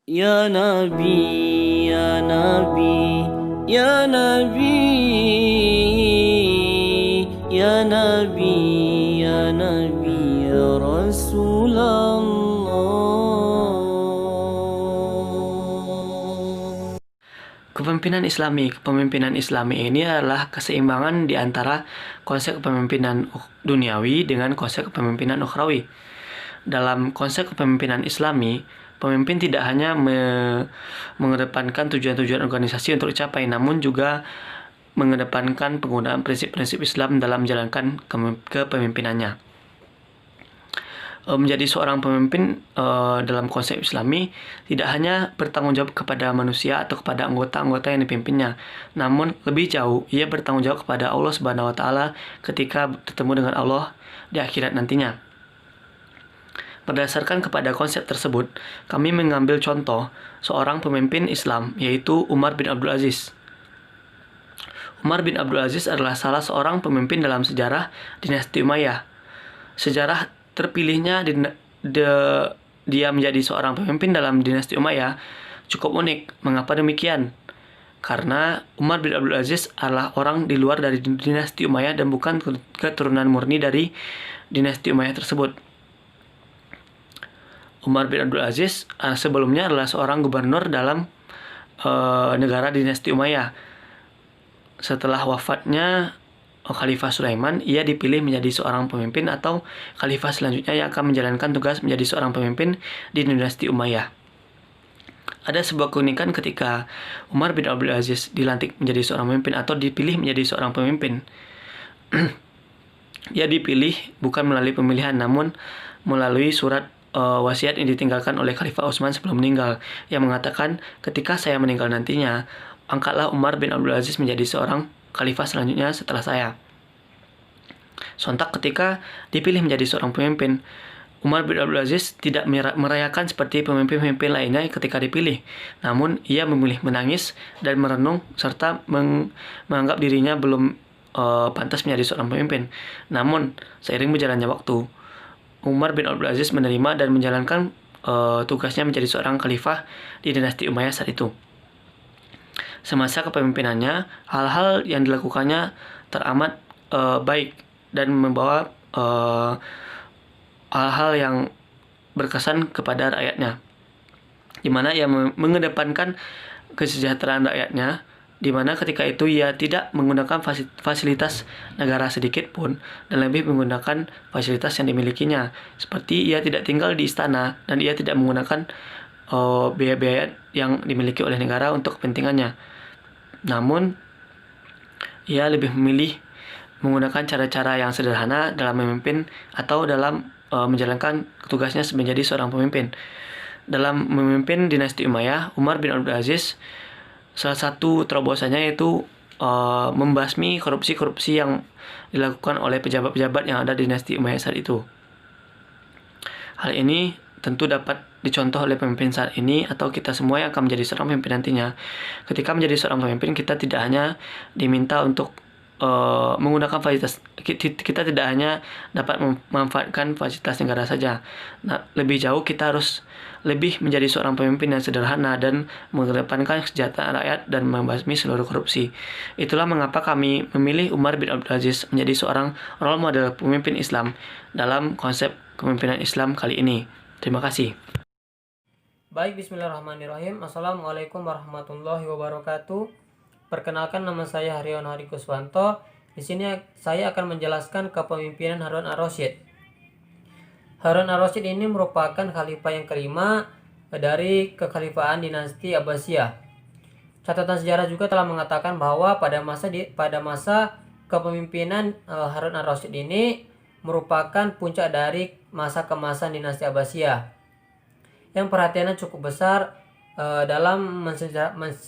Ya Nabi, ya Nabi, ya Nabi, ya Nabi, ya Nabi, ya Rasulullah. Kepemimpinan Islami ini adalah keseimbangan di antara konsep kepemimpinan duniawi dengan konsep kepemimpinan ukhrawi. Dalam konsep kepemimpinan Islami, pemimpin tidak hanya mengedepankan tujuan-tujuan organisasi untuk dicapai, namun juga mengedepankan penggunaan prinsip-prinsip Islam dalam menjalankan kepemimpinannya. Menjadi seorang pemimpin dalam konsep Islami tidak hanya bertanggung jawab kepada manusia atau kepada anggota-anggota yang dipimpinnya, namun lebih jauh ia bertanggung jawab kepada Allah Subhanahu wa taala ketika bertemu dengan Allah di akhirat nantinya. Berdasarkan kepada konsep tersebut, kami mengambil contoh seorang pemimpin Islam, yaitu Umar bin Abdul Aziz. Umar bin Abdul Aziz adalah salah seorang pemimpin dalam sejarah dinasti Umayyah. Sejarah terpilihnya dia menjadi seorang pemimpin dalam dinasti Umayyah cukup unik. Mengapa demikian? Karena Umar bin Abdul Aziz adalah orang di luar dari dinasti Umayyah dan bukan keturunan murni dari dinasti Umayyah tersebut. Umar bin Abdul Aziz sebelumnya adalah seorang gubernur dalam negara dinasti Umayyah. Setelah wafatnya Khalifah Sulaiman, ia dipilih menjadi seorang pemimpin atau khalifah selanjutnya yang akan menjalankan tugas menjadi seorang pemimpin di dinasti Umayyah. Ada sebuah keunikan ketika Umar bin Abdul Aziz dilantik menjadi seorang pemimpin atau dipilih menjadi seorang pemimpin. Ia dipilih bukan melalui pemilihan, namun melalui surat wasiat yang ditinggalkan oleh Khalifah Utsman sebelum meninggal, yang mengatakan, ketika saya meninggal nantinya, angkatlah Umar bin Abdul Aziz menjadi seorang khalifah selanjutnya setelah saya. Sontak ketika dipilih menjadi seorang pemimpin, Umar bin Abdul Aziz tidak merayakan seperti pemimpin-pemimpin lainnya ketika dipilih. Namun, ia memilih menangis dan merenung serta menganggap dirinya belum pantas menjadi seorang pemimpin. Namun, seiring berjalannya waktu, Umar bin Abdul Aziz menerima dan menjalankan tugasnya menjadi seorang khalifah di dinasti Umayyah saat itu. Semasa kepemimpinannya, hal-hal yang dilakukannya teramat baik dan membawa hal-hal yang berkesan kepada rakyatnya, di mana ia mengedepankan kesejahteraan rakyatnya, di mana ketika itu ia tidak menggunakan fasilitas negara sedikit pun dan lebih menggunakan fasilitas yang dimilikinya, seperti ia tidak tinggal di istana dan ia tidak menggunakan biaya-biaya yang dimiliki oleh negara untuk kepentingannya. Namun, ia lebih memilih menggunakan cara-cara yang sederhana dalam memimpin atau dalam menjalankan tugasnya menjadi seorang pemimpin. Dalam memimpin dinasti Umayyah, Umar bin Abdul Aziz salah satu terobosannya yaitu membasmi korupsi-korupsi yang dilakukan oleh pejabat-pejabat yang ada di dinasti Umayyah saat itu. Hal ini tentu dapat dicontoh oleh pemimpin saat ini atau kita semua yang akan menjadi seorang pemimpin nantinya. Ketika menjadi seorang pemimpin, kita tidak hanya diminta untuk menggunakan fasilitas, kita tidak hanya dapat memanfaatkan fasilitas negara saja. Nah, lebih jauh kita harus lebih menjadi seorang pemimpin yang sederhana dan mengedepankan kesejahteraan rakyat dan membasmi seluruh korupsi. Itulah mengapa kami memilih Umar bin Abdul Aziz menjadi seorang role model pemimpin Islam dalam konsep kepemimpinan Islam kali ini. Terima kasih. Baik, bismillahirrahmanirrahim. Assalamualaikum warahmatullahi wabarakatuh. Perkenalkan, nama saya Haryon Hari Kuswanto. Di sini saya akan menjelaskan kepemimpinan Harun ar-Rasyid. Harun ar-Rasyid ini merupakan khalifah yang kelima dari kekhalifahan dinasti Abbasiyah. Catatan sejarah juga telah mengatakan bahwa pada masa kepemimpinan Harun ar-Rasyid ini merupakan puncak dari masa keemasan dinasti Abbasiyah, yang perhatiannya cukup besar dalam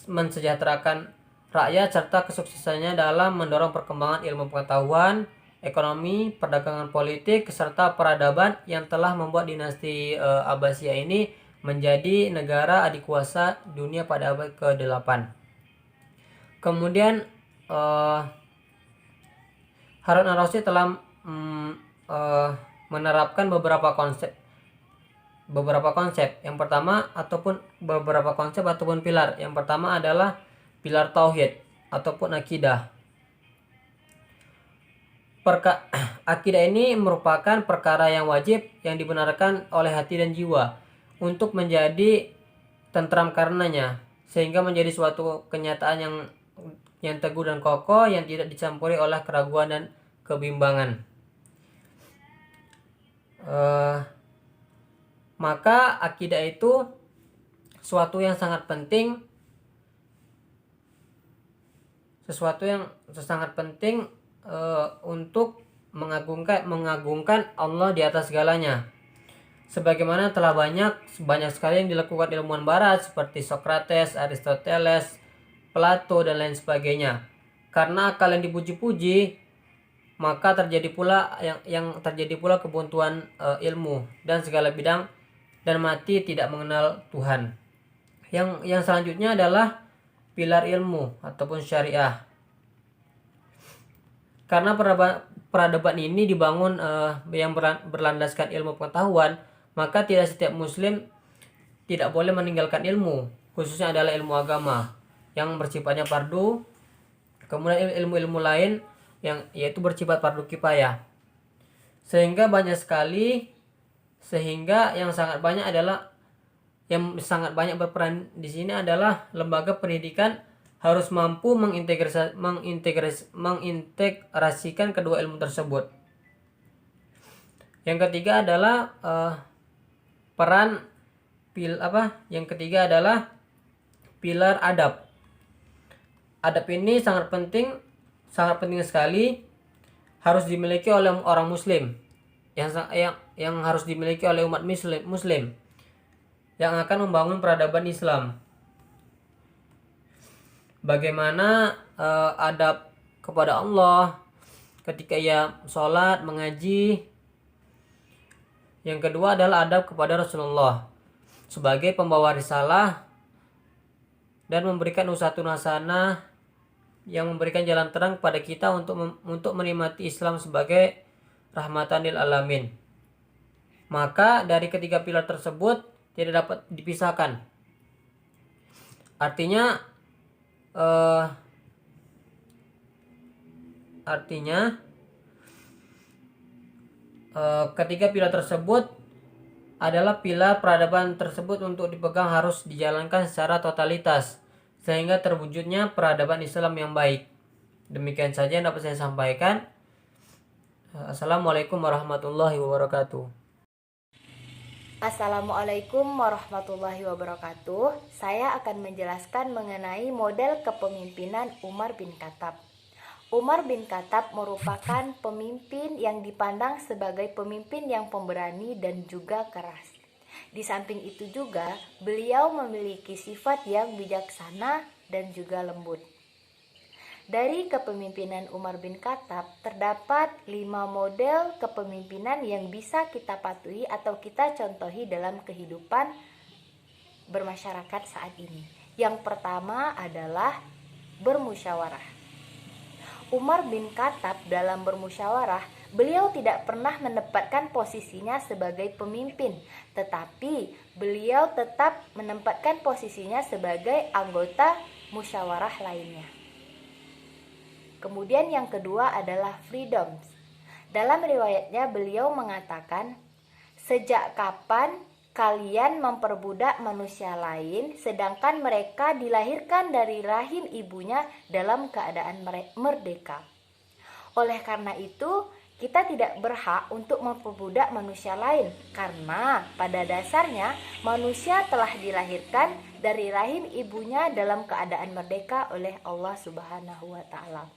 mensejahterakan rakyat serta kesuksesannya dalam mendorong perkembangan ilmu pengetahuan, ekonomi, perdagangan politik, serta peradaban yang telah membuat dinasti Abbasiyah ini menjadi negara adikuasa dunia pada abad ke-8. Kemudian Harun ar-Rasyid telah menerapkan beberapa konsep beberapa konsep. Yang pertama ataupun beberapa konsep ataupun pilar. Yang pertama adalah pilar tauhid ataupun akidah. Akidah ini merupakan perkara yang wajib yang dibenarkan oleh hati dan jiwa untuk menjadi tentram karenanya, sehingga menjadi suatu kenyataan yang teguh dan kokoh yang tidak dicampuri oleh keraguan dan kebimbangan. Maka akidah itu sesuatu yang sangat penting, untuk mengagungkan Allah di atas segalanya. Sebagaimana telah banyak sekali yang dilakukan ilmuwan barat seperti Socrates, Aristoteles, Plato dan lain sebagainya. Karena akal yang dipuji-puji, maka terjadi pula kebuntuan ilmu dan segala bidang, dan mati tidak mengenal Tuhan. Yang selanjutnya adalah pilar ilmu ataupun syariah. Karena peradaban ini dibangun yang berlandaskan ilmu pengetahuan, maka tidak setiap muslim tidak boleh meninggalkan ilmu, khususnya adalah ilmu agama yang bersifatnya fardu. Kemudian ilmu-ilmu lain yaitu bersifat fardu kifayah. Sehingga yang sangat banyak berperan di sini adalah lembaga pendidikan harus mampu mengintegrasikan kedua ilmu tersebut. Yang ketiga adalah pilar adab. Adab ini sangat penting sekali, harus dimiliki oleh orang muslim, yang harus dimiliki oleh umat muslim yang akan membangun peradaban Islam. Bagaimana adab kepada Allah ketika ia sholat, mengaji. Yang kedua adalah adab kepada Rasulullah sebagai pembawa risalah dan memberikan uswatun hasanah yang memberikan jalan terang kepada kita untuk menikmati Islam sebagai rahmatan lil alamin. Maka dari ketiga pilar tersebut tidak dapat dipisahkan. Artinya ketiga pilar tersebut adalah pilar peradaban tersebut untuk dipegang harus dijalankan secara totalitas sehingga terwujudnya peradaban Islam yang baik. Demikian saja yang dapat saya sampaikan. Assalamualaikum warahmatullahi wabarakatuh. Assalamualaikum warahmatullahi wabarakatuh. Saya akan menjelaskan mengenai model kepemimpinan Umar bin Khattab. Umar bin Khattab merupakan pemimpin yang dipandang sebagai pemimpin yang pemberani dan juga keras. Di samping itu juga, beliau memiliki sifat yang bijaksana dan juga lembut. Dari kepemimpinan Umar bin Khattab terdapat 5 model kepemimpinan yang bisa kita patuhi atau kita contohi dalam kehidupan bermasyarakat saat ini. Yang pertama adalah bermusyawarah. Umar bin Khattab dalam bermusyawarah, beliau tidak pernah menempatkan posisinya sebagai pemimpin, tetapi beliau tetap menempatkan posisinya sebagai anggota musyawarah lainnya. Kemudian yang kedua adalah freedom. Dalam riwayatnya beliau mengatakan, "Sejak kapan kalian memperbudak manusia lain sedangkan mereka dilahirkan dari rahim ibunya dalam keadaan merdeka? Oleh karena itu, kita tidak berhak untuk memperbudak manusia lain karena pada dasarnya manusia telah dilahirkan dari rahim ibunya dalam keadaan merdeka oleh Allah Subhanahu wa taala."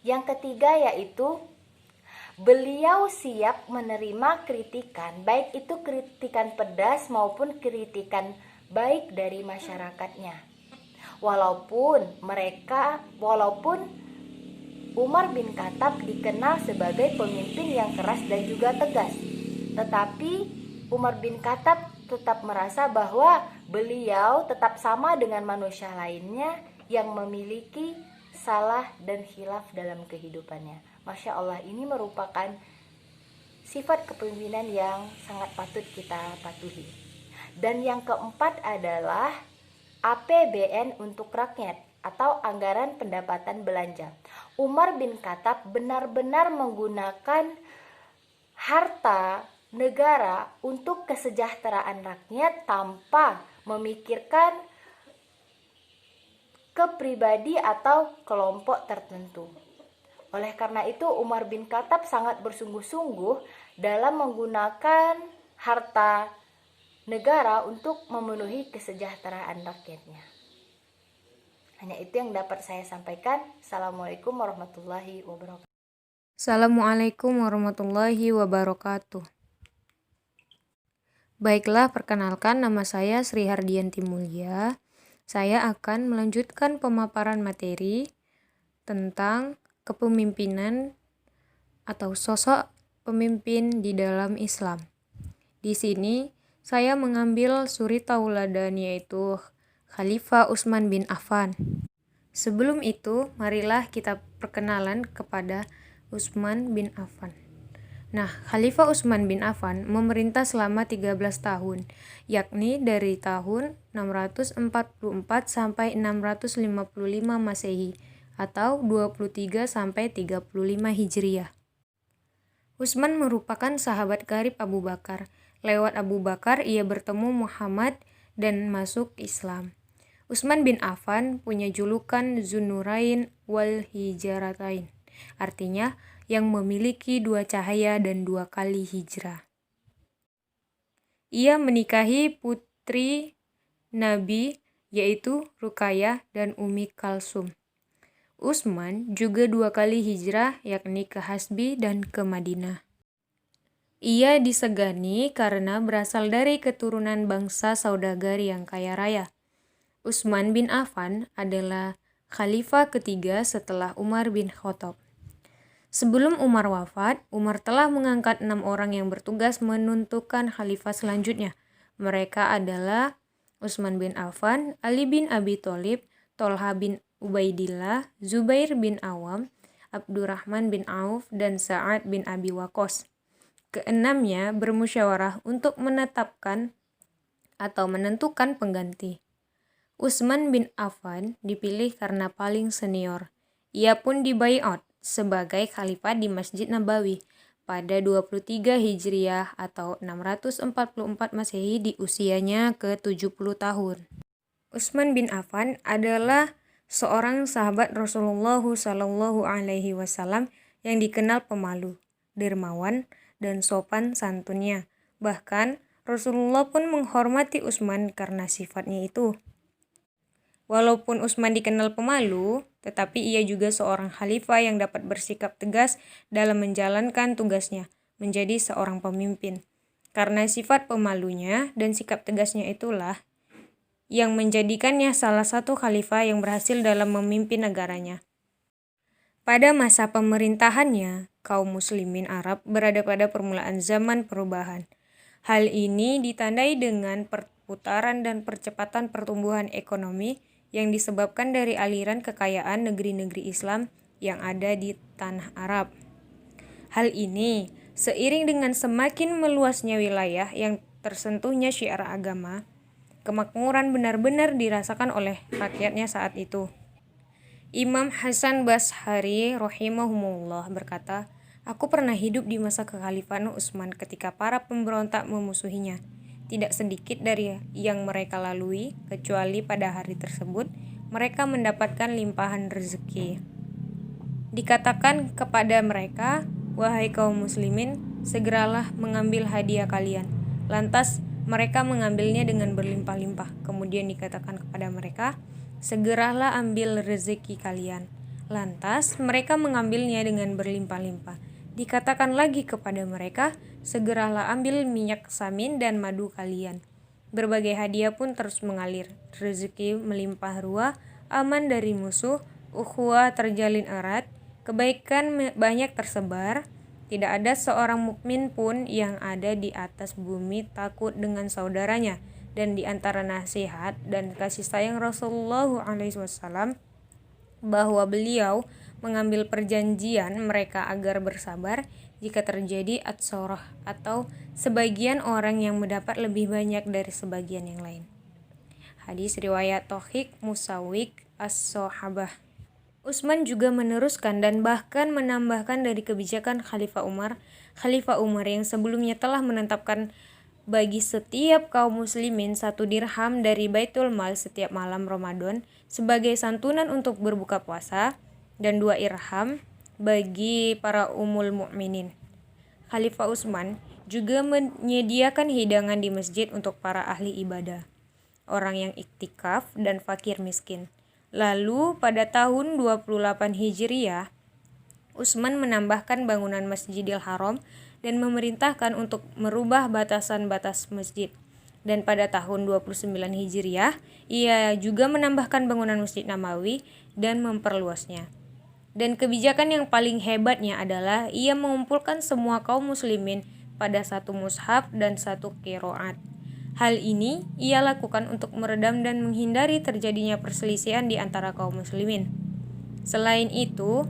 Yang ketiga yaitu beliau siap menerima kritikan, baik itu kritikan pedas maupun kritikan baik dari masyarakatnya. Walaupun Umar bin Khattab dikenal sebagai pemimpin yang keras dan juga tegas, tetapi Umar bin Khattab tetap merasa bahwa beliau tetap sama dengan manusia lainnya yang memiliki salah dan khilaf dalam kehidupannya. Masya Allah, ini merupakan sifat kepemimpinan yang sangat patut kita patuhi. Dan yang keempat adalah APBN untuk rakyat atau anggaran pendapatan belanja. Umar bin Khattab benar-benar menggunakan harta negara untuk kesejahteraan rakyat tanpa memikirkan kepribadi atau kelompok tertentu. Oleh karena itu, Umar bin Khattab sangat bersungguh-sungguh dalam menggunakan harta negara untuk memenuhi kesejahteraan rakyatnya. Hanya itu yang dapat saya sampaikan. Assalamualaikum warahmatullahi wabarakatuh. Assalamualaikum warahmatullahi wabarakatuh. Baiklah, perkenalkan, nama saya Sri Hardianti Mulia. Saya akan melanjutkan pemaparan materi tentang kepemimpinan atau sosok pemimpin di dalam Islam. Di sini saya mengambil suri tauladan, yaitu Khalifah Utsman bin Affan. Sebelum itu, marilah kita perkenalan kepada Utsman bin Affan. Nah, Khalifah Utsman bin Affan memerintah selama 13 tahun, yakni dari tahun 644 sampai 655 Masehi atau 23 sampai 35 Hijriah. Utsman merupakan sahabat karib Abu Bakar. Lewat Abu Bakar ia bertemu Muhammad dan masuk Islam. Utsman bin Affan punya julukan Dzunurain wal Hijratain, artinya yang memiliki 2 cahaya dan 2 kali hijrah. Ia menikahi putri Nabi, yaitu Ruqayyah dan Ummi Kalsum. Utsman juga 2 kali hijrah, yakni ke Hasbi dan ke Madinah. Ia disegani karena berasal dari keturunan bangsa saudagar yang kaya raya. Utsman bin Affan adalah khalifah ketiga setelah Umar bin Khattab. Sebelum Umar wafat, Umar telah mengangkat 6 orang yang bertugas menentukan khalifah selanjutnya. Mereka adalah Utsman bin Affan, Ali bin Abi Thalib, Tolha bin Ubaidillah, Zubair bin Awam, Abdurrahman bin Auf, dan Sa'ad bin Abi Waqqas. Keenamnya bermusyawarah untuk menetapkan atau menentukan pengganti. Utsman bin Affan dipilih karena paling senior. Ia pun dibaiat sebagai khalifah di Masjid Nabawi pada 23 Hijriah atau 644 Masehi di usianya ke-70 tahun. Utsman bin Affan adalah seorang sahabat Rasulullah SAW yang dikenal pemalu, dermawan, dan sopan santunnya. Bahkan Rasulullah pun menghormati Utsman karena sifatnya itu. Walaupun Utsman dikenal pemalu, tetapi ia juga seorang khalifah yang dapat bersikap tegas dalam menjalankan tugasnya, menjadi seorang pemimpin. Karena sifat pemalunya dan sikap tegasnya itulah yang menjadikannya salah satu khalifah yang berhasil dalam memimpin negaranya. Pada masa pemerintahannya, kaum muslimin Arab berada pada permulaan zaman perubahan. Hal ini ditandai dengan perputaran dan percepatan pertumbuhan ekonomi yang disebabkan dari aliran kekayaan negeri-negeri Islam yang ada di tanah Arab. Hal ini seiring dengan semakin meluasnya wilayah yang tersentuhnya syiar agama, kemakmuran benar-benar dirasakan oleh rakyatnya saat itu. Imam Hasan Bashari rahimahumullah berkata, "Aku pernah hidup di masa kekhalifahan Utsman ketika para pemberontak memusuhinya. Tidak sedikit dari yang mereka lalui, kecuali pada hari tersebut mereka mendapatkan limpahan rezeki. Dikatakan kepada mereka, 'Wahai kaum muslimin, segeralah mengambil hadiah kalian.' Lantas mereka mengambilnya dengan berlimpah-limpah. Kemudian dikatakan kepada mereka, 'Segeralah ambil rezeki kalian.' Lantas mereka mengambilnya dengan berlimpah-limpah. Dikatakan lagi kepada mereka, 'Segeralah ambil minyak samin dan madu kalian.' Berbagai hadiah pun terus mengalir. Rezeki melimpah ruah, aman dari musuh, ukhuwah terjalin erat, kebaikan banyak tersebar. Tidak ada seorang mukmin pun yang ada di atas bumi takut dengan saudaranya. Dan di antara nasihat dan kasih sayang Rasulullah SAW bahwa beliau mengambil perjanjian mereka agar bersabar, jika terjadi atsorah atau sebagian orang yang mendapat lebih banyak dari sebagian yang lain. Hadis riwayat Tohik Musawik As-Sohabah. Utsman juga meneruskan dan bahkan menambahkan dari kebijakan Khalifah Umar yang sebelumnya telah menetapkan bagi setiap kaum muslimin 1 dirham dari Baitul Mal setiap malam Ramadan sebagai santunan untuk berbuka puasa dan 2 irham bagi para umul mukminin. Khalifah Utsman juga menyediakan hidangan di masjid untuk para ahli ibadah, orang yang iktikaf dan fakir miskin. Lalu pada tahun 28 Hijriah, Utsman menambahkan bangunan Masjidil Haram dan memerintahkan untuk merubah batasan batas masjid. Dan pada tahun 29 Hijriah, ia juga menambahkan bangunan Masjid Nabawi dan memperluasnya. Dan kebijakan yang paling hebatnya adalah ia mengumpulkan semua kaum muslimin pada 1 mushaf dan 1 qiraat. Hal ini ia lakukan untuk meredam dan menghindari terjadinya perselisihan di antara kaum muslimin. Selain itu,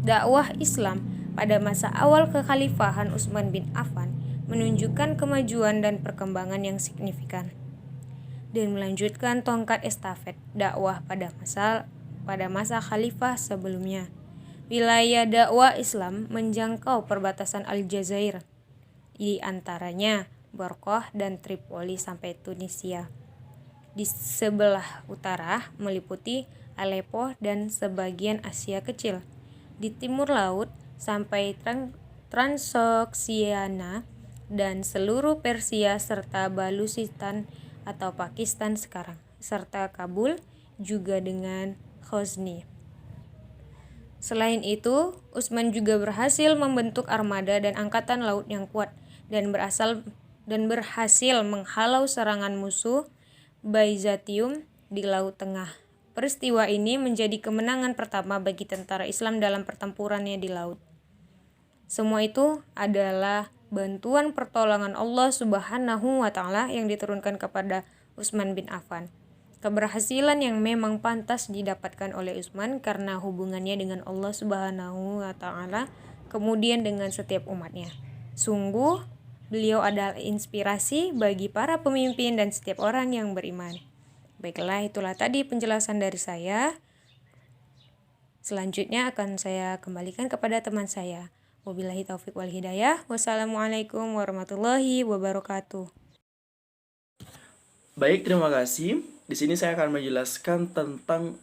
dakwah Islam pada masa awal kekhalifahan Utsman bin Affan menunjukkan kemajuan dan perkembangan yang signifikan dan melanjutkan tongkat estafet dakwah pada masa khalifah sebelumnya. Wilayah dakwah Islam menjangkau perbatasan Aljazair, di antaranya Barqah dan Tripoli sampai Tunisia. Di sebelah utara meliputi Aleppo dan sebagian Asia Kecil. Di timur laut sampai Transoksiana dan seluruh Persia serta Baluchistan atau Pakistan sekarang, serta Kabul juga dengan Ghazni. Selain itu, Utsman juga berhasil membentuk armada dan angkatan laut yang kuat dan berhasil menghalau serangan musuh Byzantium di Laut Tengah. Peristiwa ini menjadi kemenangan pertama bagi tentara Islam dalam pertempurannya di laut. Semua itu adalah bantuan pertolongan Allah Subhanahu wa Ta'ala yang diturunkan kepada Utsman bin Affan. Keberhasilan yang memang pantas didapatkan oleh Utsman karena hubungannya dengan Allah Subhanahu wa Ta'ala, kemudian dengan setiap umatnya. Sungguh, beliau adalah inspirasi bagi para pemimpin dan setiap orang yang beriman. Baiklah, itulah tadi penjelasan dari saya. Selanjutnya akan saya kembalikan kepada teman saya. Wabillahi taufiq wal hidayah. Wassalamualaikum warahmatullahi wabarakatuh. Baik, terima kasih. Di sini saya akan menjelaskan tentang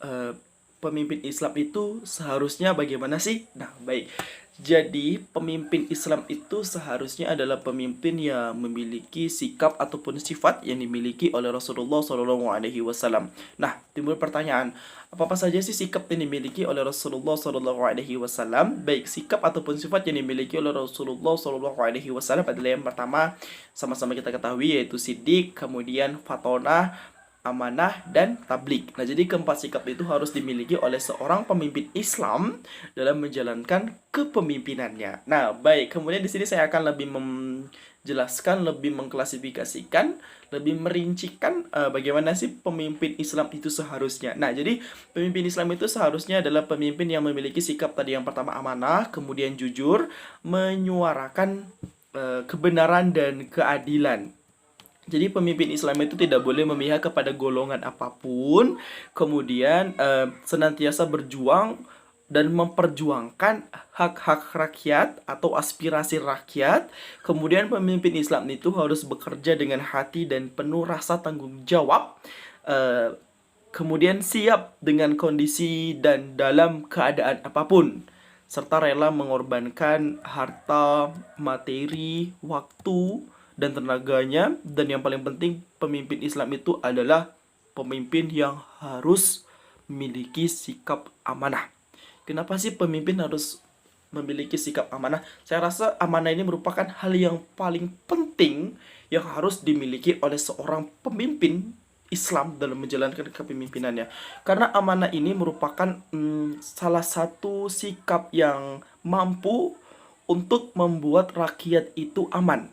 pemimpin Islam itu seharusnya bagaimana sih? Nah, baik. Jadi, pemimpin Islam itu seharusnya adalah pemimpin yang memiliki sikap ataupun sifat yang dimiliki oleh Rasulullah SAW. Nah, timbul pertanyaan, apa saja sih sikap yang dimiliki oleh Rasulullah SAW? Baik, sikap ataupun sifat yang dimiliki oleh Rasulullah SAW adalah yang pertama, sama-sama kita ketahui, yaitu siddiq, kemudian fatonah, amanah, dan tablik. Nah, jadi keempat sikap itu harus dimiliki oleh seorang pemimpin Islam dalam menjalankan kepemimpinannya. Nah, baik. Kemudian di sini saya akan lebih menjelaskan, lebih mengklasifikasikan, lebih merincikan bagaimana sih pemimpin Islam itu seharusnya. Nah, jadi pemimpin Islam itu seharusnya adalah pemimpin yang memiliki sikap tadi yang pertama amanah, kemudian jujur, menyuarakan kebenaran dan keadilan. Jadi pemimpin Islam itu tidak boleh memihak kepada golongan apapun, kemudian senantiasa berjuang dan memperjuangkan hak-hak rakyat atau aspirasi rakyat. Kemudian pemimpin Islam itu harus bekerja dengan hati dan penuh rasa tanggung jawab, kemudian siap dengan kondisi dan dalam keadaan apapun, serta rela mengorbankan harta, materi, waktu, dan tenaganya. Dan yang paling penting, pemimpin Islam itu adalah pemimpin yang harus memiliki sikap amanah. Kenapa sih pemimpin harus memiliki sikap amanah? Saya rasa amanah ini merupakan hal yang paling penting yang harus dimiliki oleh seorang pemimpin Islam dalam menjalankan kepemimpinannya. Karena amanah ini merupakan salah satu sikap yang mampu untuk membuat rakyat itu aman.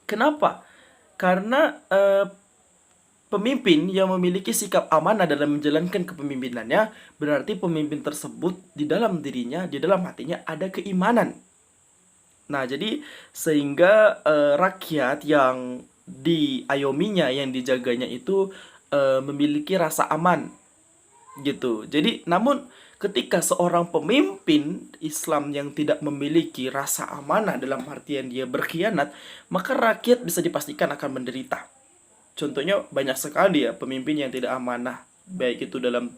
Kenapa? Karena pemimpin yang memiliki sikap amanah dalam menjalankan kepemimpinannya, berarti pemimpin tersebut di dalam dirinya, di dalam hatinya ada keimanan. Nah, jadi sehingga rakyat yang diayominya, yang dijaganya itu memiliki rasa aman gitu. Jadi, namun ketika seorang pemimpin Islam yang tidak memiliki rasa amanah dalam artian dia berkhianat, maka rakyat bisa dipastikan akan menderita. Contohnya banyak sekali ya pemimpin yang tidak amanah, baik itu dalam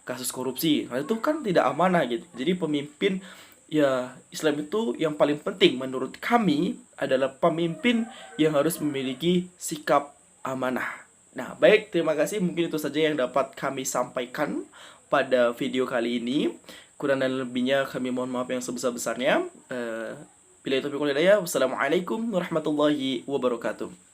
kasus korupsi. Nah, itu kan tidak amanah gitu. Jadi pemimpin ya Islam itu yang paling penting menurut kami adalah pemimpin yang harus memiliki sikap amanah. Nah, baik, terima kasih. Mungkin itu saja yang dapat kami sampaikan pada video kali ini. Kurang dan lebihnya kami mohon maaf yang sebesar-besarnya. Bila itu, wassalamualaikum warahmatullahi wabarakatuh.